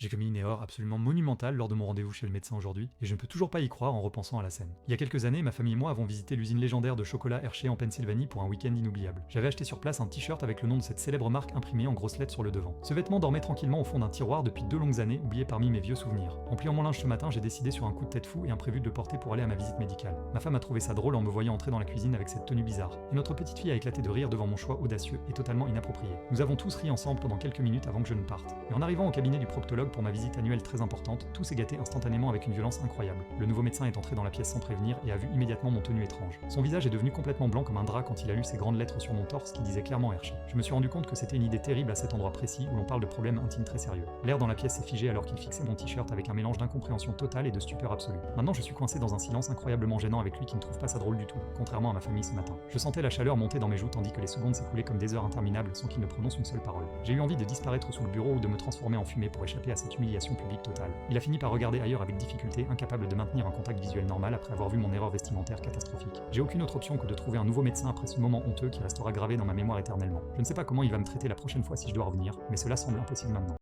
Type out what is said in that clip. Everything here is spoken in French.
J'ai commis une erreur absolument monumentale lors de mon rendez-vous chez le médecin aujourd'hui, et je ne peux toujours pas y croire en repensant à la scène. Il y a quelques années, ma famille et moi avons visité l'usine légendaire de chocolat Hershey en Pennsylvanie pour un week-end inoubliable. J'avais acheté sur place un t-shirt avec le nom de cette célèbre marque imprimé en grosses lettres sur le devant. Ce vêtement dormait tranquillement au fond d'un tiroir depuis 2 longues années, oublié parmi mes vieux souvenirs. En pliant mon linge ce matin, j'ai décidé sur un coup de tête fou et imprévu de le porter pour aller à ma visite médicale. Ma femme a trouvé ça drôle en me voyant entrer dans la cuisine avec cette tenue bizarre, et notre petite fille a éclaté de rire devant mon choix audacieux et totalement inapproprié. Nous avons tous ri ensemble pendant quelques minutes avant que je ne parte. Et en arrivant au cabinet du proctologue pour ma visite annuelle très importante, tout s'est gâté instantanément avec une violence incroyable. Le nouveau médecin est entré dans la pièce sans prévenir et a vu immédiatement mon tenue étrange. Son visage est devenu complètement blanc comme un drap quand il a lu ces grandes lettres sur mon torse qui disaient clairement Hershey. Je me suis rendu compte que c'était une idée terrible à cet endroit précis où l'on parle de problèmes intimes très sérieux. L'air dans la pièce s'est figé alors qu'il fixait mon t-shirt avec un mélange d'incompréhension totale et de stupeur absolue. Maintenant je suis coincé dans un silence incroyablement gênant avec lui qui ne trouve pas ça drôle du tout, contrairement à ma famille ce matin. Je sentais la chaleur monter dans mes joues tandis que les secondes s'écoulaient comme des heures interminables sans qu'il ne prononce une seule parole. J'ai eu envie de disparaître sous le bureau ou de me transformer en fumée pour échapper à cette humiliation publique totale. Il a fini par regarder ailleurs avec difficulté, incapable de maintenir un contact visuel normal après avoir vu mon erreur vestimentaire catastrophique. J'ai aucune autre option que de trouver un nouveau médecin après ce moment honteux qui restera gravé dans ma mémoire éternellement. Je ne sais pas comment il va me traiter la prochaine fois si je dois revenir, mais cela semble impossible maintenant.